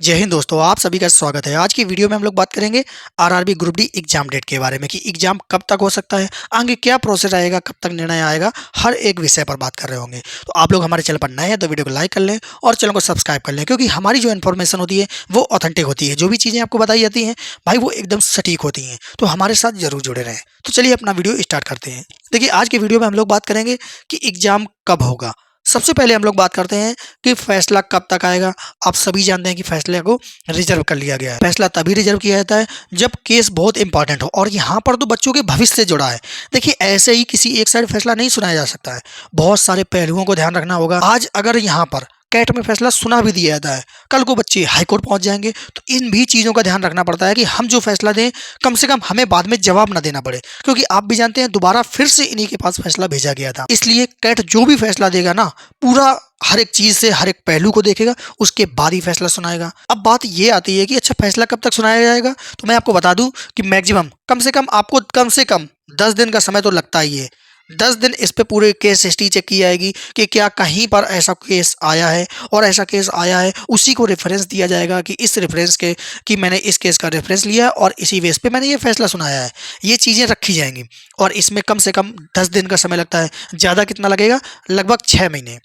जय हिंद दोस्तों, आप सभी का स्वागत है। आज की वीडियो में हम लोग बात करेंगे RRB group D exam date के बारे में कि एग्जाम कब तक हो सकता है, आगे क्या प्रोसेस आएगा, कब तक निर्णय आएगा, हर एक विषय पर बात कर रहे होंगे। तो आप लोग हमारे चैनल पर नए हैं तो वीडियो को लाइक कर लें और चैनल को सब्सक्राइब कर लें, क्योंकि हमारी जो इन्फॉर्मेशन होती है वो ऑथेंटिक होती है। जो भी चीज़ें आपको बताई जाती हैं भाई वो एकदम सटीक होती हैं, तो हमारे साथ जरूर जुड़े रहें। तो चलिए अपना वीडियो स्टार्ट करते हैं। देखिए, आज की वीडियो में हम लोग बात करेंगे कि एग्जाम कब होगा। सबसे पहले हम लोग बात करते हैं कि फैसला कब तक आएगा। आप सभी जानते हैं कि फैसले को रिजर्व कर लिया गया है। फैसला तभी रिजर्व किया जाता है जब केस बहुत इंपॉर्टेंट हो, और यहाँ पर तो बच्चों के भविष्य से जुड़ा है। देखिए, ऐसे ही किसी एक साइड फैसला नहीं सुनाया जा सकता है, बहुत सारे पहलुओं को ध्यान रखना होगा। आज अगर यहाँ पर कैट में फैसला सुना भी दिया जाता है, कल को बच्चे हाई कोर्ट पहुंच जाएंगे, तो इन भी चीज़ों का ध्यान रखना पड़ता है कि हम जो फैसला दें कम से कम हमें बाद में जवाब ना देना पड़े, क्योंकि आप भी जानते हैं दोबारा फिर से इन्हीं के पास फैसला भेजा गया था। इसलिए कैट जो भी फैसला देगा ना, पूरा हर एक चीज से हर एक पहलू को देखेगा, उसके बाद ही फैसला सुनाएगा। अब बात ये आती है कि अच्छा, फैसला कब तक सुनाया जाएगा। तो मैं आपको बता दूं कि मैक्सिमम कम से कम 10 दिन का समय तो लगता ही है। 10 दिन इस पे पूरे केस हिस्ट्री चेक की जाएगी कि क्या कहीं पर ऐसा केस आया है, और ऐसा केस आया है उसी को रेफरेंस दिया जाएगा कि इस रेफरेंस के कि मैंने इस केस का रेफरेंस लिया है और इसी बेस पे मैंने ये फैसला सुनाया है। ये चीज़ें रखी जाएंगी और इसमें कम से कम 10 दिन का समय लगता है। ज़्यादा कितना लगेगा? लगभग 6 महीने।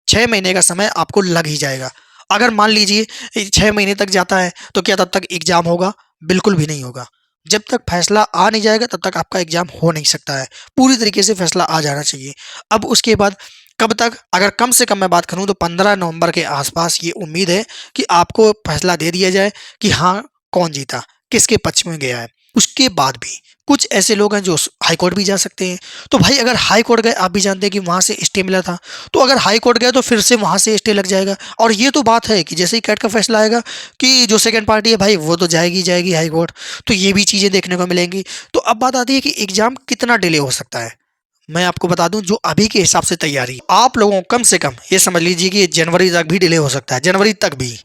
6 महीने का समय आपको लग ही जाएगा। अगर मान लीजिए 6 महीने तक जाता है तो क्या तब तक एग्जाम होगा? बिल्कुल भी नहीं होगा। जब तक फैसला आ नहीं जाएगा तब तक आपका एग्जाम हो नहीं सकता है। पूरी तरीके से फैसला आ जाना चाहिए। अब उसके बाद कब तक? अगर कम से कम मैं बात करूं तो 15 नवंबर के आसपास ये उम्मीद है कि आपको फैसला दे दिया जाए कि हाँ, कौन जीता, किसके पक्ष में गया है। उसके बाद भी कुछ ऐसे लोग हैं जो हाई कोर्ट भी जा सकते हैं। तो भाई अगर हाई कोर्ट गए, आप भी जानते हैं कि वहां से स्टे मिला था, तो अगर हाई कोर्ट गए तो फिर से वहां से स्टे लग जाएगा। और ये तो बात है कि जैसे ही कैट का फैसला आएगा कि जो सेकंड पार्टी है भाई वो तो जाएगी जाएगी हाई कोर्ट, तो ये भी चीजें देखने को मिलेंगी। तो अब बात आती है कि एग्जाम कितना डिले हो सकता है। मैं आपको बता दूं, जो अभी के हिसाब से तैयारी आप लोगों को कम से कम ये समझ लीजिए कि जनवरी तक भी डिले हो सकता है, जनवरी तक भी।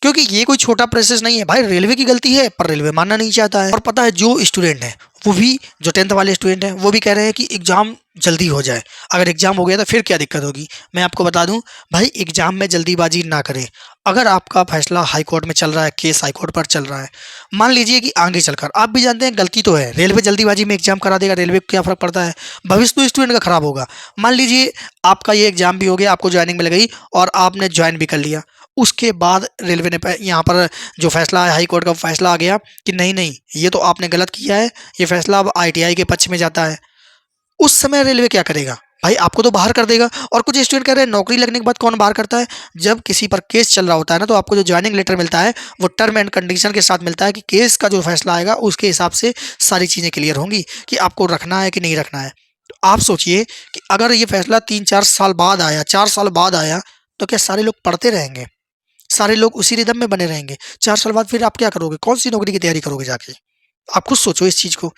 क्योंकि ये कोई छोटा प्रोसेस नहीं है भाई, रेलवे की गलती है पर रेलवे मानना नहीं चाहता है। और पता है, जो स्टूडेंट है वो भी, जो 10th वाले स्टूडेंट हैं वो भी कह रहे हैं कि एग्जाम जल्दी हो जाए। अगर एग्जाम हो गया तो फिर क्या दिक्कत होगी। मैं आपको बता दूं भाई, एग्जाम में जल्दीबाजी ना करें। अगर आपका फैसला हाई कोर्ट में चल रहा है, केस हाई कोर्ट पर चल रहा है, मान लीजिए कि आगे चलकर आप भी जानते हैं गलती तो है, रेलवे जल्दीबाजी में एग्जाम करा देगा, रेलवे को क्या फर्क पड़ता है, भविष्य तो स्टूडेंट का खराब होगा। मान लीजिए आपका ये एग्जाम भी हो गया, आपको ज्वाइनिंग मिल गई और आपने ज्वाइन भी कर लिया। उसके बाद रेलवे ने यहाँ पर जो फैसला है, हाई कोर्ट का फैसला आ गया कि नहीं नहीं, ये तो आपने गलत किया है, ये फैसला अब आईटीआई के पक्ष में जाता है। उस समय रेलवे क्या करेगा भाई? आपको तो बाहर कर देगा। और कुछ स्टूडेंट कह रहे हैं नौकरी लगने के बाद कौन बाहर करता है? जब किसी पर केस चल रहा होता है ना, तो आपको जो ज्वाइनिंग लेटर मिलता है वो टर्म एंड कंडीशन के साथ मिलता है कि केस का जो फैसला आएगा उसके हिसाब से सारी चीज़ें क्लियर होंगी कि आपको रखना है कि नहीं रखना है। तो आप सोचिए कि अगर ये फैसला 3-4 साल बाद आया, 4 साल बाद आया, तो क्या सारे लोग पढ़ते रहेंगे? सारे लोग उसी रिदम में बने रहेंगे? 4 साल बाद फिर आप क्या करोगे? कौन सी नौकरी की तैयारी करोगे जाके? आप खुद सोचो इस चीज़ को,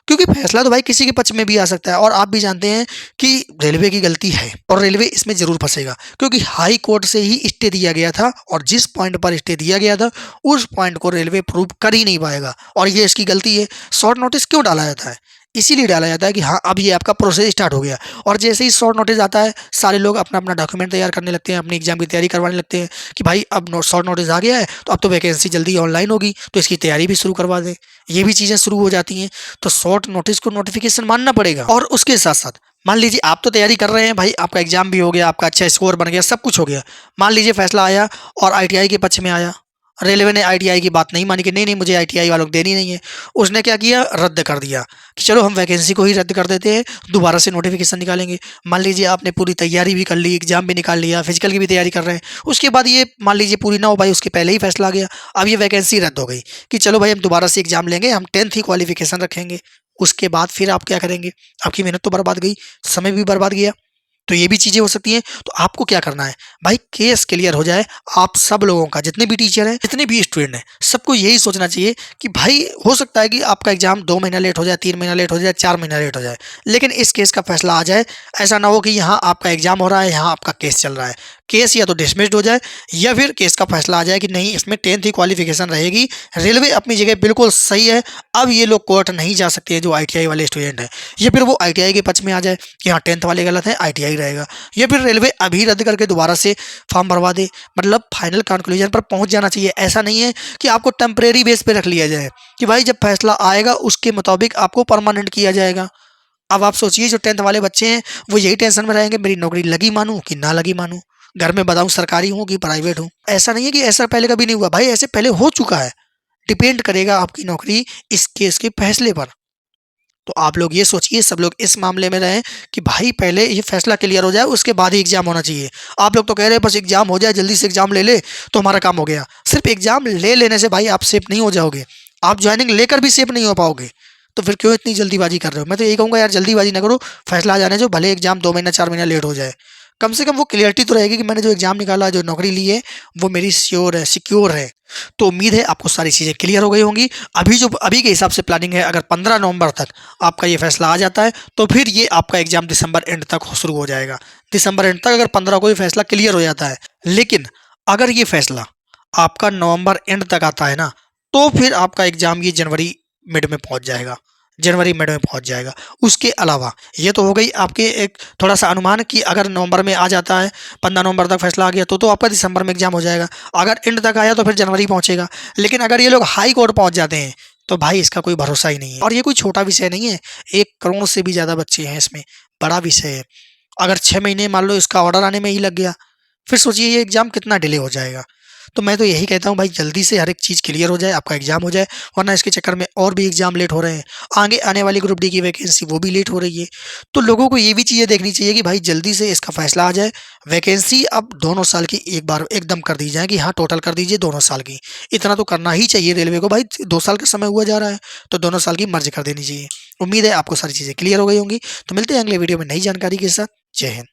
क्योंकि फैसला तो भाई किसी के पक्ष में भी आ सकता है। और आप भी जानते हैं कि रेलवे की गलती है और रेलवे इसमें ज़रूर फंसेगा, क्योंकि हाई कोर्ट से ही स्टे दिया गया था और जिस पॉइंट पर स्टे दिया गया था उस पॉइंट को रेलवे प्रूव कर ही नहीं पाएगा, और ये इसकी गलती है। शॉर्ट नोटिस क्यों डाला जाता है? इसीलिए डाला जाता है कि हाँ, अब ये आपका प्रोसेस स्टार्ट हो गया। और जैसे ही शॉर्ट नोटिस आता है, सारे लोग अपना अपना डॉक्यूमेंट तैयार करने लगते हैं, अपनी एग्जाम की तैयारी करवाने लगते हैं कि भाई अब शॉर्ट नोटिस आ गया है तो अब तो वैकेंसी जल्दी ऑनलाइन होगी, तो इसकी तैयारी भी शुरू करवा दें। ये भी चीज़ें शुरू हो जाती हैं। तो शॉर्ट नोटिस को नोटिफिकेशन मानना पड़ेगा। और उसके साथ साथ मान लीजिए आप तो तैयारी कर रहे हैं भाई, आपका एग्जाम भी हो गया, आपका अच्छा स्कोर बन गया, सब कुछ हो गया। मान लीजिए फैसला आया और आईटीआई के पक्ष में आया, रेलवे ने आईटीआई की बात नहीं मानी कि नहीं नहीं, मुझे आईटीआई वालों को देनी नहीं है। उसने क्या किया? रद्द कर दिया कि चलो हम वैकेंसी को ही रद्द कर देते हैं, दोबारा से नोटिफिकेशन निकालेंगे। मान लीजिए आपने पूरी तैयारी भी कर ली, एग्जाम भी निकाल लिया, फिजिकल की भी तैयारी कर रहे हैं, उसके बाद ये मान लीजिए पूरी ना हो भाई, उसके पहले ही फैसला आ गया, अब ये वैकेंसी रद्द हो गई कि चलो भाई हम दोबारा से एग्जाम लेंगे, हम 10th ही क्वालिफिकेशन रखेंगे। उसके बाद फिर आप क्या करेंगे? आपकी मेहनत तो बर्बाद गई, समय भी बर्बाद गया। तो ये भी चीज़ें हो सकती हैं। तो आपको क्या करना है भाई? केस क्लियर हो जाए। आप सब लोगों का, जितने भी टीचर हैं, जितने भी स्टूडेंट हैं, सबको यही सोचना चाहिए कि भाई हो सकता है कि आपका एग्जाम 2 महीना लेट हो जाए, 3 महीना लेट हो जाए, 4 महीना लेट हो जाए, लेकिन इस केस का फैसला आ जाए। ऐसा ना हो कि यहाँ आपका एग्जाम हो रहा है, यहाँ आपका केस चल रहा है। केस या तो डिसमिस्ड हो जाए या फिर केस का फैसला आ जाए कि नहीं, इसमें 10th ही क्वालिफिकेशन रहेगी, रेलवे अपनी जगह बिल्कुल सही है, अब ये लोग कोर्ट नहीं जा सकते हैं जो आईटीआई वाले स्टूडेंट हैं, या फिर वो आईटीआई के पक्ष में आ जाए कि हाँ 10th वाले गलत हैं, आईटीआई रहेगा, या फिर रेलवे अभी रद्द करके दोबारा से फॉर्म भरवा दे। मतलब फाइनल कंक्लूजन पर पहुंच जाना चाहिए। ऐसा नहीं है कि आपको टेम्परेरी बेस पे रख लिया जाए कि भाई जब फैसला आएगा उसके मुताबिक आपको परमानेंट किया जाएगा। अब आप सोचिए जो 10th वाले बच्चे हैं वो यही टेंशन में रहेंगे, मेरी नौकरी लगी मानूं कि ना लगी मानूं, घर में बताऊं सरकारी हूं कि प्राइवेट हूं। ऐसा नहीं है कि ऐसा पहले कभी नहीं हुआ, भाई ऐसे पहले हो चुका है। डिपेंड करेगा आपकी नौकरी इस केस के फैसले पर। तो आप लोग ये सोचिए, सब लोग इस मामले में रहें कि भाई पहले ये फैसला क्लियर हो जाए उसके बाद ही एग्जाम होना चाहिए। आप लोग तो कह रहे हैं बस एग्जाम हो जाए, जल्दी से एग्जाम ले ले तो हमारा काम हो गया। सिर्फ एग्जाम ले लेने से भाई आप सेफ नहीं हो जाओगे, आप ज्वाइनिंग लेकर भी सेफ नहीं हो पाओगे। तो फिर क्यों इतनी जल्दीबाजी कर रहे हो? मैं तो यही कहूँगा यार, जल्दीबाजी ना करो, फैसला आ जाने जो, भले एग्जाम 2 महीना 4 महीना लेट हो जाए, कम से कम वो क्लियरिटी तो रहेगी कि मैंने जो एग्जाम निकाला, जो नौकरी ली है वो मेरी श्योर है, सिक्योर है। तो उम्मीद है आपको सारी चीज़ें क्लियर हो गई होंगी। अभी के हिसाब से प्लानिंग है, अगर 15 नवंबर तक आपका ये फैसला आ जाता है तो फिर ये आपका एग्जाम दिसंबर एंड तक शुरू हो जाएगा। दिसंबर एंड तक अगर 15 को ये फैसला क्लियर हो जाता है, लेकिन अगर ये फैसला आपका नवंबर एंड तक आता है ना, तो फिर आपका एग्जाम ये जनवरी मिड में पहुंच जाएगा, जनवरी मिड में पहुंच जाएगा। उसके अलावा ये तो हो गई आपके एक थोड़ा सा अनुमान कि अगर नवंबर में आ जाता है, 15 नवंबर तक फैसला आ गया तो आपका दिसंबर में एग्जाम हो जाएगा। अगर एंड तक आया तो फिर जनवरी पहुंचेगा। लेकिन अगर ये लोग हाई कोर्ट पहुंच जाते हैं तो भाई इसका कोई भरोसा ही नहीं है। और ये कोई छोटा विषय नहीं है, 1 करोड़ से भी ज़्यादा बच्चे हैं इसमें, बड़ा विषय है। अगर 6 महीने मान लो इसका ऑर्डर आने में ही लग गया, फिर सोचिए ये एग्जाम कितना डिले हो जाएगा। तो मैं तो यही कहता हूँ भाई जल्दी से हर एक चीज़ क्लियर हो जाए, आपका एग्जाम हो जाए, वरना इसके चक्कर में और भी एग्जाम लेट हो रहे हैं। आगे आने वाली ग्रुप डी की वैकेंसी वो भी लेट हो रही है। तो लोगों को ये भी चीज़ें देखनी चाहिए कि भाई जल्दी से इसका फैसला आ जाए। वैकेंसी अब दोनों साल की एक बार एकदम कर दी जाए कि हाँ टोटल कर दीजिए दोनों साल की। इतना तो करना ही चाहिए रेलवे को, भाई 2 साल का समय हुआ जा रहा है तो दोनों साल की मर्ज कर देनी चाहिए। उम्मीद है आपको सारी चीज़ें क्लियर हो गई होंगी। तो मिलते हैं अगले वीडियो में नई जानकारी के साथ। जय हिंद।